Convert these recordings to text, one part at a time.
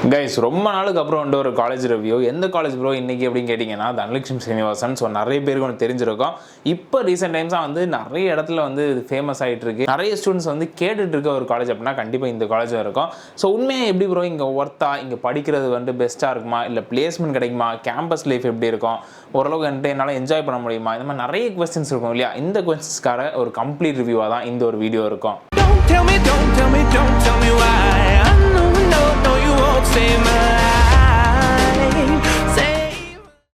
Guys ரொம்ப நாளுக்கு அப்புறம் வந்து ஒரு காலேஜ் ரிவ்யூ. எந்த காலேஜ் ப்ரோ இன்னைக்கு அப்படின்னு கேட்டிங்கன்னா தனலட்சுமி சீனிவாசன். ஸோ நிறைய பேருக்கு ஒன்று தெரிஞ்சிருக்கும். இப்போ ரீசெண்ட் டைம்ஸாக வந்து நிறைய இடத்துல வந்து ஃபேமஸ் ஆகிட்டு இருக்கு. நிறைய ஸ்டூடெண்ட்ஸ் வந்து கேட்டுட்டு இருக்க ஒரு காலேஜ் அப்படின்னா கண்டிப்பாக இந்த காலேஜும் இருக்கும். ஸோ உண்மையாக எப்படி ப்ரோ இங்கே ஒர்த்தா, இங்கே படிக்கிறது வந்து பெஸ்ட்டாக இருக்குமா, இல்லை பிளேஸ்மெண்ட் கிடைக்குமா, கேம்பஸ் லைஃப் எப்படி இருக்கும், ஓரளவுக்கு வந்துட்டு என்னால் என்ஜாய் பண்ண முடியுமா, இந்த மாதிரி நிறைய கொஸ்டின்ஸ் இருக்கும் இல்லையா. இந்த கொஸ்டின்ஸ்க்காக ஒரு கம்ப்ளீட் ரிவ்யூவாக தான் இந்த ஒரு வீடியோ இருக்கும்.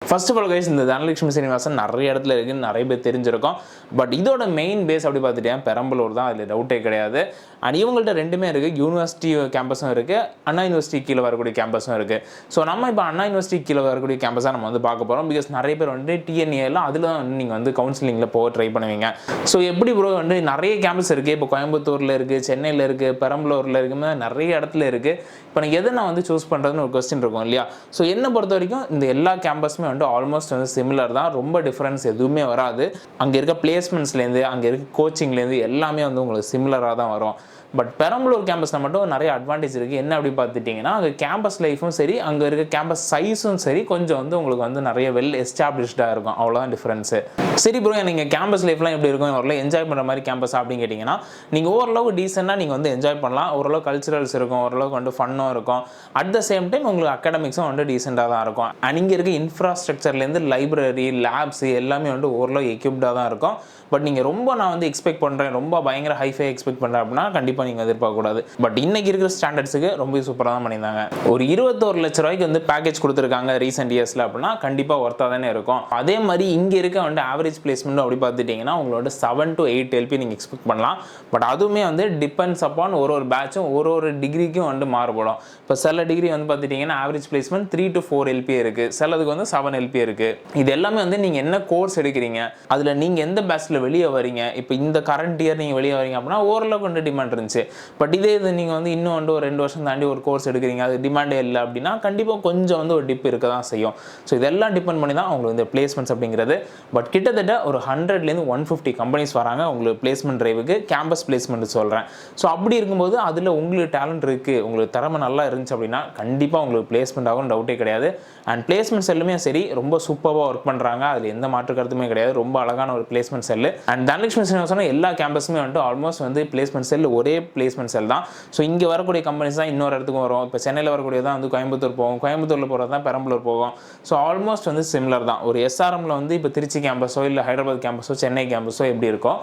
ஃபர்ஸ்ட் ஆஃப் ஆல் கைஸ், இந்த தனலட்சுமி சீனிவாசன் நிறைய இடத்துல இருக்குன்னு நிறைய பேர் தெரிஞ்சிருக்கும். பட் இதோட மெயின் பேஸ் அப்படி பார்த்துட்டேன் பெரம்பலூர் தான், அதில் டவுட்டே கிடையாது. அண்ட் இவங்கள்ட்ட ரெண்டுமே இருக்குது. யூனிவர்சிட்டி கேம்பஸும் இருக்குது, அண்ணா யூனிவர்சிட்டி கீழே வரக்கூடிய கேம்பஸும் இருக்குது. ஸோ நம்ம இப்போ அண்ணா யூனிவர்சிட்டி கீழே வரக்கூடிய கேம்பஸாக நம்ம வந்து பார்க்க போகிறோம். பிகாஸ் நிறைய பேர் வந்து டிஎன்ஏலாம் அதில் தான் வந்து நீங்கள் வந்து கவுன்சிலிங்கில் போக ட்ரை பண்ணுவீங்க. ஸோ எப்படி ப்ரோ வந்து நிறைய கேம்பஸ் இருக்குது. இப்போ கோயம்புத்தூரில் இருக்குது, சென்னையில் இருக்குது, பெரம்பலூரில் இருக்குது, நிறைய இடத்துல இருக்குது. இப்போ நான் எதை நான் வந்து சூஸ் பண்ணுறதுன்னு ஒரு கொஸ்டின் இருக்கும் இல்லையா. ஸோ என்னை பொறுத்த வரைக்கும் இந்த எல்லா கேம்பஸுமே வந்து ஆல்மோஸ்ட் வந்து சிமிலர் தான். ரொம்ப டிஃப்ரென்ஸ் எதுவுமே வராது. அங்கே இருக்க பிளேஸ்மெண்ட்ஸ்லேருந்து, அங்கே இருக்க கோச்சிங்லேருந்து எல்லாமே வந்து உங்களுக்கு சிமிலராக தான் வரும். பட் பெரம்பலூர் கேம்பஸில் மட்டும் நிறைய அட்வான்டேஜ் இருக்குது. என்ன அப்படி பார்த்துட்டிங்கன்னா, அங்கே கேம்பஸ் லைஃபும் சரி, அங்கே இருக்க கேம்பஸ் சைஸும் சரி, கொஞ்சம் வந்து உங்களுக்கு வந்து நிறைய வெல் எஸ்டாப்ளிஷ்டாக இருக்கும். அவ்வளோதான் டிஃப்ரென்ஸு. சரி ப்ரோ, நீங்கள் கேம்பஸ் லைஃப்லாம் எப்படி இருக்கும், ஓரளவு என்ஜாய் பண்ணுற மாதிரி கேம்பஸ் அப்படின்னு கேட்டிங்கன்னா, நீங்கள் ஓரளவு டீசெண்டாக நீங்கள் வந்து என்ஜாய் பண்ணலாம். ஓரளவு கல்ச்சுரல்ஸ் இருக்கும், ஓரளவுக்கு வந்து ஃபன்னும் இருக்கும். அட் த சேம் டைம் உங்களுக்கு அகாடமிக்ஸும் வந்து டீசெண்டாக தான் இருக்கும். அண்ட் இங்கே இருக்க இன்ஃப்ராஸ்ட்ரக்சர்லேருந்து லைப்ரரி, லேப்ஸ் எல்லாமே வந்து ஓரளவு எக்யூப்டாக தான் இருக்கும். பட் நீங்கள் ரொம்ப நான் வந்து எக்ஸ்பெக்ட் பண்ணுறேன், ரொம்ப பயங்கர ஹைஃபை எக்ஸ்பெக்ட் பண்ணுறேன் அப்படின்னா கண்டிப்பாக நீங்கள் எதிர்பார்க்கக்கூடாது. பட் இன்னைக்கு இருக்கிற ஸ்டாண்டர்ட்ஸுக்கு ரொம்ப சூப்பராக தான் பண்ணியிருந்தாங்க. ஒரு 21 லட்ச ரூபாய்க்கு வந்து பேக்கேஜ் கொடுத்துருக்காங்க ரீசெண்ட் இயர்ஸில் அப்படின்னா கண்டிப்பாக ஒர்த்தாக தானே இருக்கும். அதே மாதிரி இங்கே இருக்க வந்து ஆவரேஜ் பிளேஸ்மெண்ட் அப்படி பார்த்துட்டிங்கன்னா உங்களோட 7 to 8 LP நீங்கள் எக்ஸ்பெக்ட் பண்ணலாம். பட் அதுவுமே வந்து டிபெண்ட்ஸ் அப்பான் ஒரு பேட்சும் ஒரு டிகிரிக்கும் வந்து மாறுபடும். இப்போ சில டிகிரி வந்து பார்த்துட்டிங்கன்னா ஆவரேஜ் பிளேஸ்மெண்ட் 3 to 4 LP இருக்குது, சிலதுக்கு வந்து 7 LP இருக்குது. இது எல்லாமே வந்து நீங்கள் என்ன கோர்ஸ் எடுக்கிறீங்க, அதில் நீங்கள் எந்த பேட்சில் வெளியே வரீங்க. இப்போ இந்த கரண்ட் இயர் நீங்கள் வெளியே வரீங்க அப்படின்னா ஓரளவுக்கு வந்து டிமாண்ட் இருந்துச்சு. பட் இதே இது நீங்கள் வந்து இன்னும் வந்து ஒரு 2 வருஷம் தாண்டி ஒரு கோர்ஸ் எடுக்கிறீங்க, அது டிமாண்டே இல்லை அப்படின்னா கண்டிப்பாக கொஞ்சம் வந்து ஒரு டிப் இருக்க தான் செய்யும். ஸோ இதெல்லாம் டிபெண்ட் பண்ணி தான் உங்களுக்கு இந்த பிளேஸ்மெண்ட்ஸ் அப்படிங்கிறது. பட் கிட்டத்தட்ட ஒரு 100லேருந்து 150 கம்பெனிஸ் வராங்க உங்களுக்கு பிளேஸ்மெண்ட் டிரைவுக்கு, கேம்பஸ் பிளேஸ்மெண்ட் சொல்கிறேன். ஸோ அப்படி இருக்கும்போது அதில் உங்களுக்கு டேலண்ட் இருக்குது, உங்களுக்கு திறமை நல்லா இருந்துச்சு அப்படின்னா கண்டிப்பாக உங்களுக்கு பிளேஸ்மெண்ட் ஆகும், டவுட்டே கிடையாது. அண்ட் பிளேஸ்மெண்ட் செல்லுமே சரி ரொம்ப சூப்பராக ஒர்க் பண்ணுறாங்க, அதில் எந்த மாற்று கருத்துமே கிடையாது. ரொம்ப அழகான ஒரு placement cell. And Dhanalakshmi Srinivasan எல்லா கேம்பஸுமே வந்துட்டு ஆல்மோஸ்ட் வந்து பிளேஸ்மெண்ட் செல் ஒரே பிளேஸ்மெண்ட் செல் தான். ஸோ இங்கே வரக்கூடிய கம்பெனிஸ் தான் இன்னொரு இடத்துக்கும் வரும். இப்போ சென்னையில் வரக்கூடிய தான் வந்து கோயம்புத்தூர் போகும், கோயம்புத்தூரில் போகிறது தான் பெரம்பலூர் போகும். ஸோ ஆல்மோஸ்ட் வந்து சிமிலர் தான். ஒரு எஸ்ஆர்எம்ல வந்து இப்போ திருச்சி கேம்பஸோ இல்லை ஹைதராபாத் கேம்பஸோ சென்னை கேம்பஸோ எப்படி இருக்கோ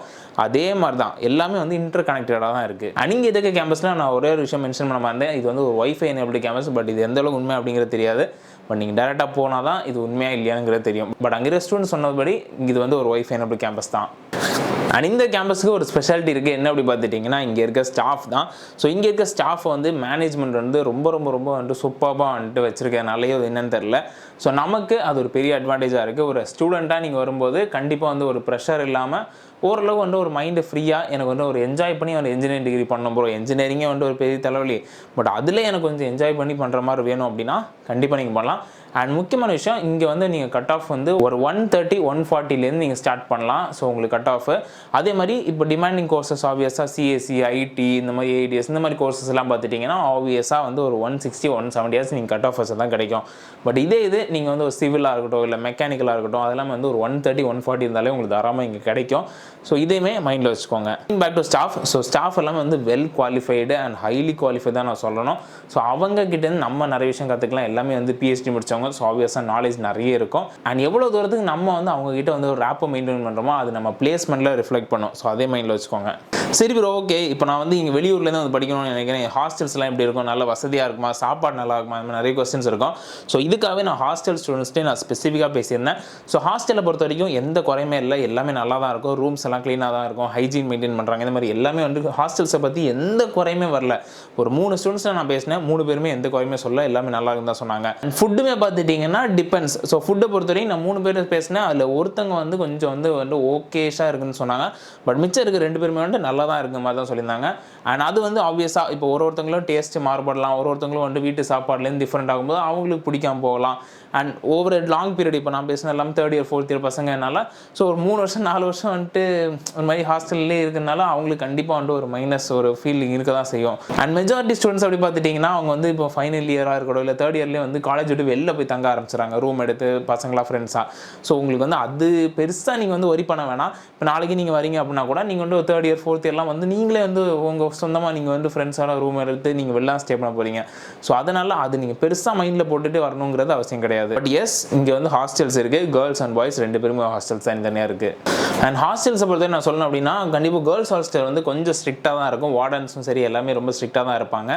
அதே மாதிரி தான் எல்லாமே வந்து இன்டர் கனெக்டடாக தான் இருக்குது. அன்றைக்கி இருக்க கேம்பஸில் நான் ஒரே ஒரு விஷயம் மென்ஷன் பண்ண மாட்டேன், இது வந்து ஒரு வைஃபை எனேபிள் கேம்பஸ். பட் இது எந்த அளவுக்கு உண்மை அப்படிங்கிறது தெரியாது. பட் நீங்கள் டேரெக்டாக போனால் தான் இது உண்மையாக இல்லையாங்கிறது தெரியும். பட் அங்கே இருக்க ஸ்டூடெண்ட்ஸ் சொன்னபடி இது வந்து ஒரு வைஃபை எனேபிள் கேம்பஸ் தான். அண்ட் இந்த கேம்பஸுக்கு ஒரு ஸ்பெஷாலிட்டி இருக்குது. என்ன அப்படி பார்த்துட்டிங்கன்னா, இங்கே இருக்க ஸ்டாஃப் தான். ஸோ இங்கே இருக்க ஸ்டாஃப் வந்து மேனேஜ்மெண்ட் வந்து ரொம்ப ரொம்ப ரொம்ப வந்துட்டு சூப்பராக வந்துட்டு வச்சுருக்கனாலேயோ என்னன்னு தெரில. ஸோ நமக்கு அது ஒரு பெரிய அட்வான்டேஜாக இருக்குது. ஒரு ஸ்டூடெண்ட்டாக நீங்கள் வரும்போது கண்டிப்பாக வந்து ஒரு ப்ரெஷர் இல்லாமல் ஓரளவு வந்து ஒரு மைண்டு ஃப்ரீயாக எனக்கு வந்து ஒரு என்ஜாய் பண்ணி ஒரு இன்ஜினியரிங் டிகிரி பண்ணணும் ப்ரோ, இன்ஜினியரிங்கே வந்து ஒரு பெரிய தலைவலி, பட் அதில் எனக்கு கொஞ்சம் என்ஜாய் பண்ணி பண்ணுற மாதிரி வேணும் அப்படின்னா கண்டிப்பாக நீங்கள் பண்ணலாம். அண்ட் முக்கியமான விஷயம், இங்கே வந்து நீங்கள் கட் ஆஃப் வந்து ஒரு 130 140லேருந்து நீங்கள் ஸ்டார்ட் பண்ணலாம். ஸோ உங்களுக்கு கட் ஆஃப் அதே மாதிரி இப்போ டிமாண்டிங் கோர்சஸ் ஆப்வியஸாக சிஎஸ்சி, ஐடி, இந்த மாதிரி ஏடிஎஸ் இந்த மாதிரி கோர்சஸ் எல்லாம் பார்த்துட்டிங்கன்னா ஆப்வியஸாக வந்து ஒரு 160 170 நீங்கள் கட் ஆஃபர்ஸ் தான் கிடைக்கும். பட் இதே இது நீங்கள் வந்து ஒரு சிவிலாக இருக்கட்டும் இல்லை மெக்கானிக்கலாக இருக்கட்டும் அதெல்லாம் வந்து ஒரு 130 140 இருந்தாலே உங்களுக்கு தாராளமாக இங்கே கிடைக்கும். ஸோ இதையுமே மைண்டில் வச்சுக்கோங்க. Back to staff. So staff எல்லாமே வந்து well qualified and highly qualified தான் நான் சொல்லணும். ஸோ அவங்க கிட்டேருந்து நம்ம நிறைய விஷயம் கற்றுக்கலாம். எல்லாமே வந்து பிஹெச்டி முடித்தவங்க. ஸோ ஆப்வியஸாக நாலேஜ் நிறைய இருக்கும். அண்ட் எவ்வளோ தூரத்துக்கு நம்ம வந்து அவங்ககிட்ட வந்து ஒரு ரேப்பை மெயின்டைன் பண்ணுறோமோ அது நம்ம பிளேஸ்மெண்ட்டில் ரிஃப்ளெக்ட் பண்ணும். ஸோ அதே மைண்டில் வச்சுக்கோங்க. சரி ப்ரோ, ஓகே. இப்போ நான் வந்து இங்கே வெளியூர்லேருந்து வந்து படிக்கணும்னு நினைக்கிறேன். ஹாஸ்டல்ஸ்லாம் எப்படி இருக்கும், நல்ல வசதியாக இருக்குமா, சாப்பாடு நல்லா இருக்குமா, அந்த மாதிரி நிறைய கொஸ்டின்ஸ் இருக்கும். ஸோ இதுக்காகவே நான் ஹாஸ்டல் ஸ்டூடெண்ட்ஸ்ட்டே நான் ஸ்பெசிஃபிக்காக பேசியிருந்தேன். ஸோ ஹாஸ்டலை பொறுத்த வரைக்கும் எந்த குறையுமே இல்லை, எல்லாமே நல்லா தான் இருக்கும். ரூம்ஸ் எல்லாம் க்ளீனாக தான் இருக்கும், ஹைஜீன் மெயின்டைன் பண்ணுறாங்க. இந்த மாதிரி எல்லாமே வந்து ஹாஸ்டல்ஸை பற்றி எந்த குறையுமே வரல. ஒரு 3 ஸ்டூடெண்ட்ஸில் நான் பேசினேன், 3 பேருமே எந்த குறையுமே சொல்ல, எல்லாமே நல்லா இருந்தால் சொன்னாங்க. அண்ட் ஃபுட்டுமே பார்த்துட்டிங்கன்னா டிபெண்ட்ஸ். ஸோ ஃபுட்டை பொறுத்தவரைக்கும் நான் 3 பேர் பேசினேன். அதில் ஒருத்தவங்க வந்து கொஞ்சம் வந்து ஓகேஷாக இருக்குன்னு சொன்னாங்க. பட் மிச்சம் இருக்க 2 பேருமே வந்து நல்லா தான் இருக்கிற மாதிரி தான் சொல்லியிருந்தாங்க. அண்ட் அது வந்து ஆப்வியஸாக இப்போ ஒருத்தவங்களும் டேஸ்ட்டு மாறுபடலாம். ஒருத்தவங்களும் வந்து வீட்டு சாப்பாடுலேருந்து டிஃப்ரெண்ட் ஆகும்போது அவங்களுக்கு பிடிக்காம போகலாம். அண்ட் ஓவர் லாங் பீரியட் இப்போ நான் பேசின எல்லாமே 3rd year 4th year பசங்கனால so ஒரு 3 வருஷம் 4 வருஷம் வந்துட்டு ஒரு மாதிரி ஹாஸ்டல்லே இருக்கிறதுனால அவங்களுக்கு கண்டிப்பாக வந்து ஒரு மைனஸ் ஒரு ஃபீலிங் இருக்க தான் செய்யும். அண்ட் மெஜாரிட்டி ஸ்டூடெண்ட்ஸ் அப்படி பார்த்துட்டிங்கன்னா அவங்க வந்து இப்போ ஃபைனல் இயராக இருக்கட்டும் இல்லை 3rd இயர்லேயே வந்து காலேஜ் விட்டு வெளில போய் தங்க ஆரம்பிச்சிடறாங்க ரூம் எடுத்து பசங்களாக ஃப்ரெண்ட்ஸாக. ஸோ உங்களுக்கு வந்து அது பெருசாக நீங்கள் வந்து ஒரி பண்ண வேணாம். இப்போ நாளைக்கு நீங்கள் வரீங்க அப்படின்னா கூட நீங்கள் வந்து 3rd இயர் 4th இயர்லாம் வந்து நீங்களே வந்து உங்கள் சொந்தமாக நீங்கள் வந்து ஃப்ரெண்ட்ஸான ரூம் எடுத்து நீங்கள் வெளில ஸ்டே பண்ண போகிறீங்க. ஸோ அதனால் அது நீங்கள் பெருசாக மைண்டில் போட்டுட்டு வரணுங்கிறது அவசியம் கிடையாது. பட் எஸ் இங்கே வந்து ஹாஸ்டல்ஸ் இருக்குது. கேர்ள்ஸ் அண்ட் பாய்ஸ் 2 பேருமே ஹாஸ்டல்ஸ் தனியாக இருக்குது. அண்ட் ஹாஸ்டல்ஸை பொறுத்த நான் சொல்லணும் அப்படின்னா கண்டிப்பாக கேர்ள்ஸ் ஹாஸ்டல் வந்து கொஞ்சம் ஸ்ட்ரிக்டாக தான் இருக்கும். வார்டன்ஸும் சரி எல்லாமே ரொம்ப ஸ்ட்ரிக்டாக தான் இருப்பாங்க.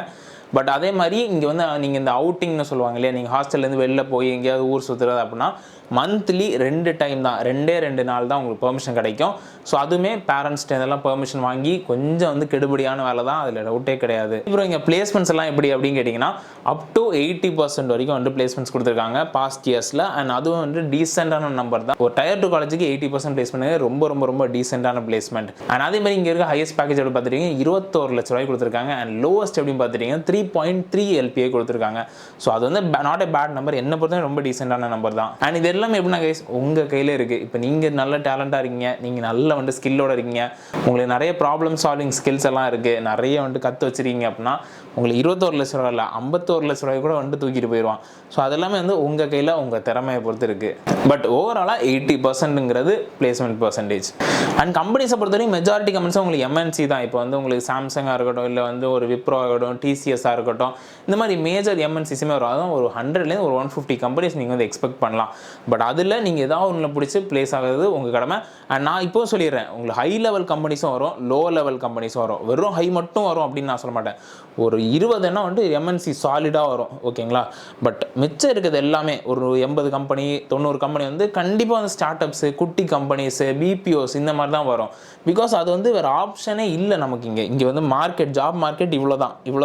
பட் அதே மாதிரி இங்கே வந்து நீங்கள் இந்த அவுட்டிங்னு சொல்லுவாங்க இல்லையா, நீங்கள் ஹாஸ்டல்லேருந்து வெளில போய் எங்கேயாவது ஊர் சுற்றுறது அப்படின்னா மந்த்லி 2 டைம் தான் 2 நாள் தான் உங்களுக்கு பெர்மிஷன் கிடைக்கும். ஸோ அதுவுமே பேரண்ட்ஸ்ட்டு இதெல்லாம் பெர்மிஷன் வாங்கி கொஞ்சம் வந்து கெடுபடியான வேலை தான், அதில் டவுட்டே கிடையாது. அப்புறம் இங்கே பிளேஸ்மெண்ட்ஸ் எல்லாம் எப்படி அப்படின்னு கேட்டிங்கன்னா அப் டு 80% வரைக்கும் வந்து பிளேஸ்மெண்ட்ஸ் கொடுத்துருக்காங்க பாஸ்ட் இயர்ஸில். அண்ட் அதுவும் வந்து டீசெண்டான நம்பர் தான். ஒரு Tier 2 காலேஜுக்கு 80% பிளேஸ்மெண்ட் ரொம்ப டீசெண்டான பிளேஸ்மெண்ட். அண்ட் அதே மாதிரி இங்கே இருக்க ஹையஸ்ட் பேக்கேஜ் எப்படி பார்த்துட்டீங்க 21 லட்ச ரூபாய் கொடுத்துருக்காங்க. அண்ட் லோவஸ்ட் எப்படின்னு பார்த்துட்டீங்கன்னா 3.3 LPA கொடுத்துருக்காங்க. ஸோ அது வந்து நாட் எ பேட் நம்பர், என்ன பொறுத்தவரை ரொம்ப டீசெண்டான நம்பர் தான். அண்ட் இது எல்லாமே எப்படின்னா கைஸ் உங்கள் கையில் இருக்குது. இப்போ நீங்கள் நல்ல டேலண்டாக இருக்கீங்க, நீங்கள் நல்ல வந்து ஸ்கில்லோடு இருக்கீங்க, உங்களுக்கு நிறைய ப்ராப்ளம் சால்விங் ஸ்கில்ஸ் எல்லாம் இருக்குது, நிறைய வந்து கற்று வச்சுருக்கீங்க அப்படின்னா உங்களுக்கு 21 லட்ச ரூபா இல்லை 51 லட்ச ரூபாய் கூட வந்து தூக்கிட்டு போயிடுவான். ஸோ அதெல்லாமே வந்து உங்கள் கையில் உங்கள் திறமையை பொறுத்து இருக்குது. பட் ஓவராலாக 80%ங்கிறது பிளேஸ்மெண்ட் பர்சன்டேஜ். அண்ட் கம்பெனிஸை பொறுத்தவரைக்கும் மெஜாரிட்டி கம்பெனிஸும் உங்களுக்கு MNC தான். இப்போ வந்து உங்களுக்கு சாம்சங்காக இருக்கட்டும் இல்லை வந்து ஒரு விப்ரோ ஆகட்டும் TCSஆக இருக்கட்டும் இந்த மாதிரி மேஜர் MNCஸுமே வரும். அதுவும் ஒரு 100லேருந்து ஒரு 150 கம்பெனிஸ் நீங்கள் வந்து எக்ஸ்பெக்ட் பண்ணலாம். பட் அதில் நீங்கள் ஏதாவது ஒன்றில் பிடிச்சி பிளேஸ் ஆகிறது உங்கள் கடமை. அண்ட் நான் இப்போ சொல்லிடுறேன், உங்களுக்கு ஹை லெவல் கம்பெனிஸும் வரும், லோ லெவல் கம்பெனிஸும் வரும். வெறும் ஹை மட்டும் வரும் அப்படின்னு நான் சொல்ல மாட்டேன். ஒரு 20 வந்து MNC சாலிடாக வரும், ஓகேங்களா. பட் மிச்சம் இருக்கிறது எல்லாமே ஒரு 80 கம்பெனி 90 கம்பெனி வந்து கண்டிப்பாக வந்து ஸ்டார்ட் அப்ஸு குட்டி கம்பெனிஸு BPOs இந்த மாதிரி தான் வரும். பிகாஸ் அது வந்து வேறு ஆப்ஷனே இல்லை நமக்கு. இங்கே வந்து மார்க்கெட் ஜாப் மார்க்கெட் இவ்வளோ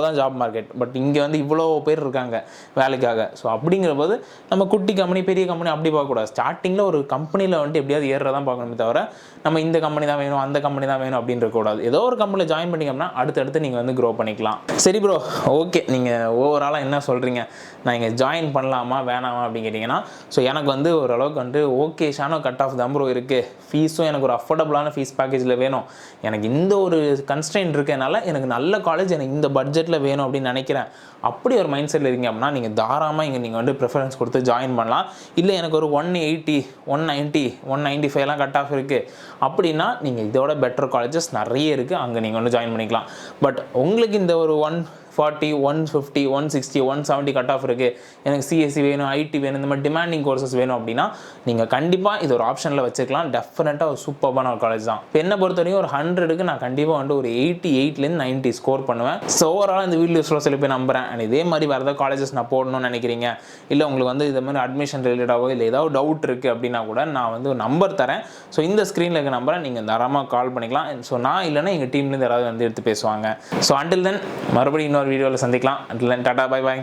தான் ஜாப் மார்க்கெட். பட் இங்கே வந்து இவ்வளோ பேர் இருக்காங்க வேலைக்காக. ஸோ அப்படிங்கிற போது நம்ம குட்டி கம்பெனி பெரிய கம்பெனி அப்படி பார்க்கக்கூடாது. ஸ்டார்டிங்கில் ஒரு கம்பெனியில் வந்துட்டு எப்படியாவது ஏறுறதான் பார்க்கணுமே தவிர நம்ம இந்த கம்பெனி தான் வேணும் அந்த கம்பெனி தான் வேணும் அப்படின்னு இருக்கக்கூடாது. ஏதோ ஒரு கம்பெனியில் ஜாயின் பண்ணிங்கன்னா அடுத்தடுத்து நீங்கள் வந்து க்ரோ பண்ணிக்கலாம். சரி ப்ரோ, ஓகே, நீங்கள் ஓவராலாக என்ன சொல்கிறீங்க, நான் இங்கே ஜாயின் பண்ணலாமா வேணாமா அப்படின்னு கேட்டிங்கன்னா ஸோ எனக்கு வந்து ஓரளவுக்கு வந்து ஓகேஷான கட் ஆஃப் தான் ப்ரோ இருக்குது. ஃபீஸும் எனக்கு ஒரு அஃபோர்டபுளான ஃபீஸ் பேக்கேஜில் வேணும். எனக்கு இந்த ஒரு கன்ஸ்ட்ரெயின்ட் இருக்கனால எனக்கு நல்ல காலேஜ் எனக்கு இந்த பட்ஜெட்டில் வேணும் அப்படின்னு நினைக்கிறேன். அப்படி ஒரு மைண்ட் செட்டில் இருக்கீங்க அப்படின்னா நீங்கள் தாராளமாக இங்கே நீங்கள் வந்து ப்ரிஃபரன்ஸ் கொடுத்து ஜாயின் பண்ணலாம். இல்லை எனக்கு ஒரு 180 190 195 கட் ஆஃப் இருக்குது அப்படின்னா நீங்கள் இதோட பெட்டர் காலேஜஸ் நிறைய இருக்குது, அங்கே நீங்கள் வந்து ஜாயின் பண்ணிக்கலாம். பட் உங்களுக்கு இந்த ஒரு 140 150 160 170 கட் ஆஃப் இருக்குது, எனக்கு CSE வேணும் IT வேணும் இந்த மாதிரி டிமாண்டிங் கோர்சஸ் வேணும் அப்படின்னா நீங்கள் கண்டிப்பாக இது ஒரு ஆப்ஷனில் வச்சுக்கலாம். டெஃபினட்டாக ஒரு சூப்பரான ஒரு காலேஜ் தான். இப்போ என்ன பொறுத்தவரைக்கும் ஒரு 100க்கு நான் கண்டிப்பாக வந்து ஒரு 88லேருந்து 90 ஸ்கோர் பண்ணுவேன். ஸோ ஓவரால் இந்த வீடியோஸில் சொல்லி போய் நம்புகிறேன். அண்ட் இதே மாதிரி வேறு ஏதாவது காலேஜஸ் நான் போடணும்னு நினைக்கிறீங்க, இல்லை உங்களுக்கு வந்து இது மாதிரி அட்மிஷன் ரிலேட்டடாகவோ இல்லை ஏதாவது டவுட் இருக்குது அப்படின்னா கூட நான் வந்து ஒரு நம்பர் தரேன். ஸோ இந்த ஸ்க்ரீனில் இருக்க நம்பரை நீங்கள் தாராளமாக கால் பண்ணிக்கலாம். ஸோ நான் இல்லைன்னா எங்கள் டீம்லேருந்து யாராவது வந்து எடுத்து பேசுவாங்க. ஸோ அண்டில் தென் மறுபடியும் இன்னொரு வீடியோவில் சந்திக்கலாம். Until then tata bye bye.